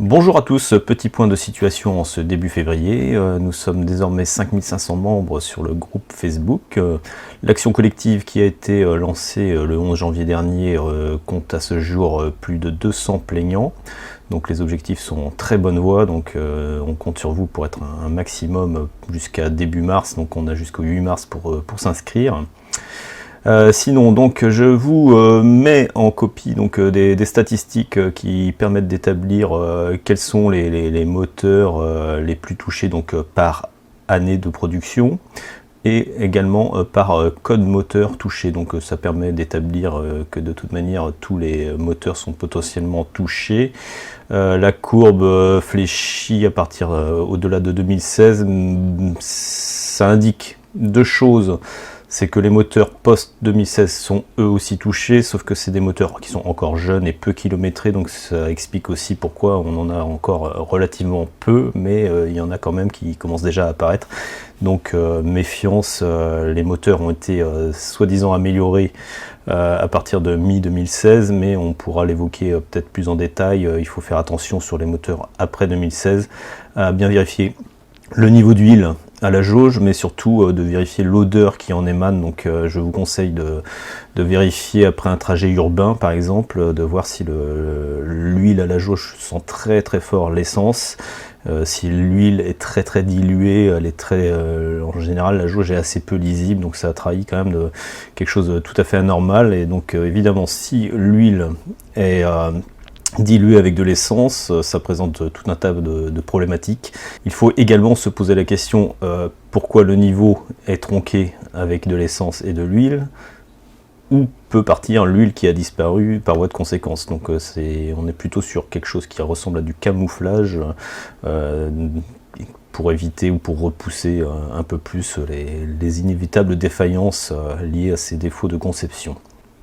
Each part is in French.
Bonjour à tous, petit point de situation en ce début février. Nous sommes désormais 5500 membres sur le groupe Facebook. L'action collective qui a été lancée le 11 janvier dernier compte à ce jour plus de 200 plaignants. Donc les objectifs sont en très bonne voie, donc on compte sur vous pour être un maximum jusqu'à début mars, donc on a jusqu'au 8 mars pour s'inscrire. Sinon, donc, je vous mets en copie donc, des statistiques qui permettent d'établir quels sont les moteurs les plus touchés donc, par année de production et également par code moteur touché. Donc ça permet d'établir que de toute manière tous les moteurs sont potentiellement touchés. La courbe fléchit à partir au-delà de 2016, ça indique deux choses. C'est que les moteurs post-2016 sont eux aussi touchés, sauf que c'est des moteurs qui sont encore jeunes et peu kilométrés, donc ça explique aussi pourquoi on en a encore relativement peu, mais il y en a quand même qui commencent déjà à apparaître. Donc méfiance, les moteurs ont été soi-disant améliorés à partir de mi-2016, mais on pourra l'évoquer peut-être plus en détail. Il faut faire attention sur les moteurs après 2016, à bien vérifier le niveau d'huile à la jauge, mais surtout de vérifier l'odeur qui en émane. Donc je vous conseille de vérifier après un trajet urbain par exemple, de voir si l'huile à la jauge sent très très fort l'essence. Si l'huile est très très diluée, elle est très, en général la jauge est assez peu lisible, donc ça trahit quand même de quelque chose de tout à fait anormal. Et donc évidemment si l'huile est dilué avec de l'essence, ça présente tout un tas de problématiques. Il faut également se poser la question pourquoi le niveau est tronqué avec de l'essence et de l'huile, où peut partir l'huile qui a disparu par voie de conséquence. Donc on est plutôt sur quelque chose qui ressemble à du camouflage pour éviter ou pour repousser un peu plus les inévitables défaillances liées à ces défauts de conception.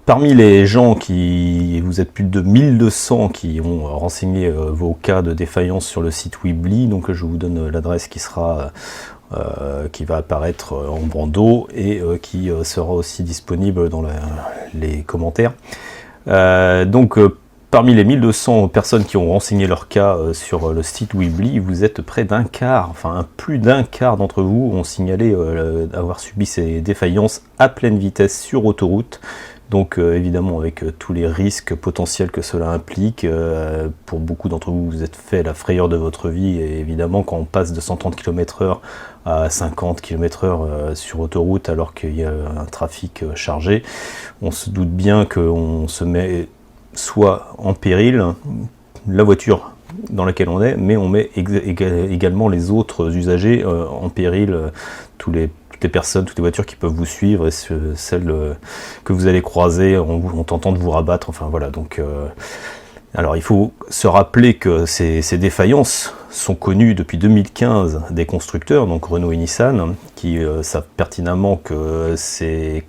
Parmi les gens vous êtes plus de 1200 qui ont renseigné vos cas de défaillance sur le site Weebly, donc je vous donne l'adresse qui va apparaître en bandeau et qui sera aussi disponible dans les commentaires. Parmi les 1200 personnes qui ont renseigné leur cas sur le site Weebly, vous êtes près d'un quart, enfin plus d'un quart d'entre vous ont signalé avoir subi ces défaillances à pleine vitesse sur autoroute. Donc évidemment avec tous les risques potentiels que cela implique, pour beaucoup d'entre vous, vous êtes fait la frayeur de votre vie, et évidemment quand on passe de 130 km/h à 50 km/h sur autoroute alors qu'il y a un trafic chargé, on se doute bien qu'on se met soit en péril, la voiture dans laquelle on est, mais on met également les autres usagers en péril, toutes les personnes, toutes les voitures qui peuvent vous suivre et celles que vous allez croiser en tentant de vous rabattre. Enfin voilà, donc alors il faut se rappeler que ces défaillances sont connues depuis 2015 des constructeurs, donc Renault et Nissan, qui savent pertinemment que ces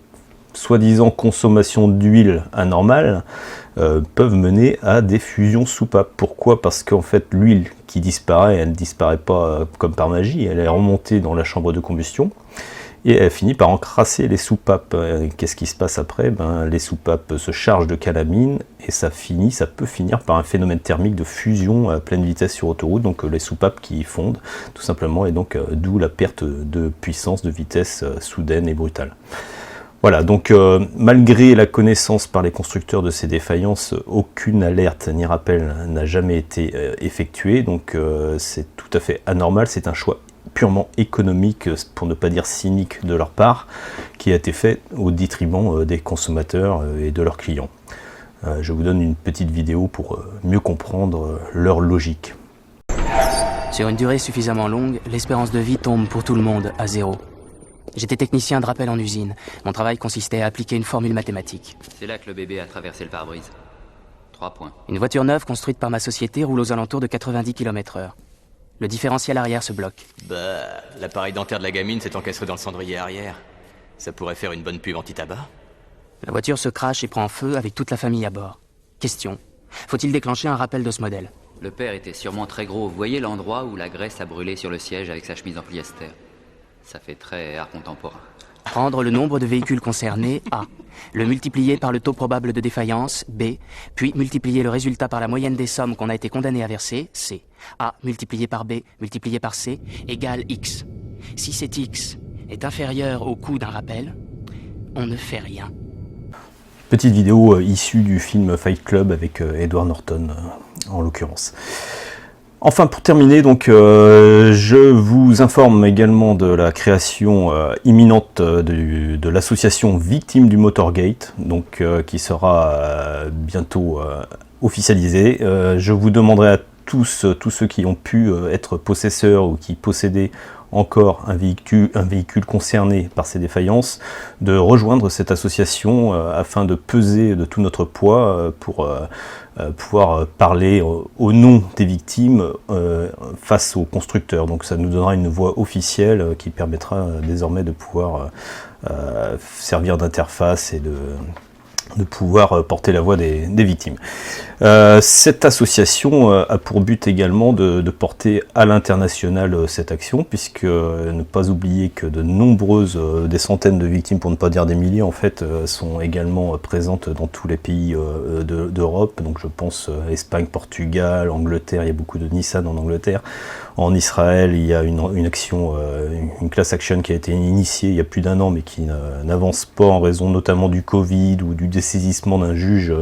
soi-disant consommation d'huile anormale peuvent mener à des fusions soupapes. Pourquoi? Parce qu'en fait l'huile qui disparaît, elle ne disparaît pas comme par magie, elle est remontée dans la chambre de combustion et elle finit par encrasser les soupapes. Qu'est-ce qui se passe après? Les soupapes se chargent de calamine et ça peut finir par un phénomène thermique de fusion à pleine vitesse sur autoroute, donc les soupapes qui fondent tout simplement, et donc d'où la perte de puissance, de vitesse soudaine et brutale. Voilà, donc malgré la connaissance par les constructeurs de ces défaillances, aucune alerte ni rappel n'a jamais été effectuée, donc c'est tout à fait anormal, c'est un choix purement économique, pour ne pas dire cynique de leur part, qui a été fait au détriment des consommateurs et de leurs clients. Je vous donne une petite vidéo pour mieux comprendre leur logique. Sur une durée suffisamment longue, l'espérance de vie tombe pour tout le monde à 0. J'étais technicien de rappel en usine. Mon travail consistait à appliquer une formule mathématique. C'est là que le bébé a traversé le pare-brise. 3 points. Une voiture neuve construite par ma société roule aux alentours de 90 km/h. Le différentiel arrière se bloque. Bah, l'appareil dentaire de la gamine s'est encastré dans le cendrier arrière. Ça pourrait faire une bonne pub anti-tabac. La voiture se crache et prend en feu avec toute la famille à bord. Question. Faut-il déclencher un rappel de ce modèle? Le père était sûrement très gros. Vous voyez l'endroit où la graisse a brûlé sur le siège avec sa chemise en polyester? Ça fait très art contemporain. Prendre le nombre de véhicules concernés, A. Le multiplier par le taux probable de défaillance, B. Puis multiplier le résultat par la moyenne des sommes qu'on a été condamné à verser, C. A multiplié par B multiplié par C égale X. Si cet X est inférieur au coût d'un rappel, on ne fait rien. Petite vidéo issue du film Fight Club avec Edward Norton en l'occurrence. Enfin, pour terminer, donc, je vous informe également de la création imminente de l'association Victimes du Motorgate, donc, qui sera bientôt officialisée. Je vous demanderai à tous ceux qui ont pu être possesseurs ou qui possédaient encore un véhicule concerné par ces défaillances, de rejoindre cette association afin de peser de tout notre poids pour pouvoir parler au nom des victimes face aux constructeurs. Donc ça nous donnera une voix officielle qui permettra désormais de pouvoir servir d'interface et de pouvoir porter la voix des victimes. Cette association a pour but également de porter à l'international cette action, puisque ne pas oublier que de nombreuses, des centaines de victimes, pour ne pas dire des milliers en fait, sont également présentes dans tous les pays d'Europe. Donc je pense Espagne, Portugal, Angleterre, il y a beaucoup de Nissan en Angleterre. En Israël, il y a une action, une class action qui a été initiée il y a plus d'1 an, mais qui n'avance pas en raison notamment du Covid ou du dessaisissement d'un juge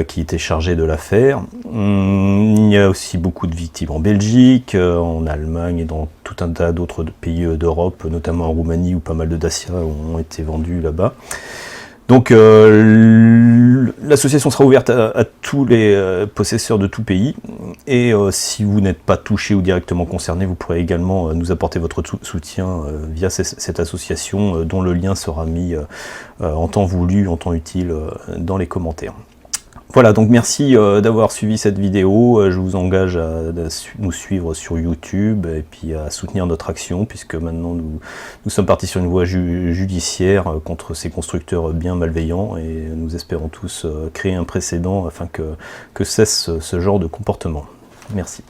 qui était chargé de l'affaire. Il y a aussi beaucoup de victimes en Belgique, en Allemagne et dans tout un tas d'autres pays d'Europe, notamment en Roumanie où pas mal de Dacia ont été vendus là-bas. Donc l'association sera ouverte à tous les possesseurs de tout pays, et si vous n'êtes pas touché ou directement concerné, vous pourrez également nous apporter votre soutien via cette association dont le lien sera mis en temps voulu, en temps utile dans les commentaires. Voilà, donc merci d'avoir suivi cette vidéo. Je vous engage à nous suivre sur YouTube et puis à soutenir notre action, puisque maintenant nous sommes partis sur une voie judiciaire contre ces constructeurs bien malveillants, et nous espérons tous créer un précédent afin que cesse ce genre de comportement. Merci.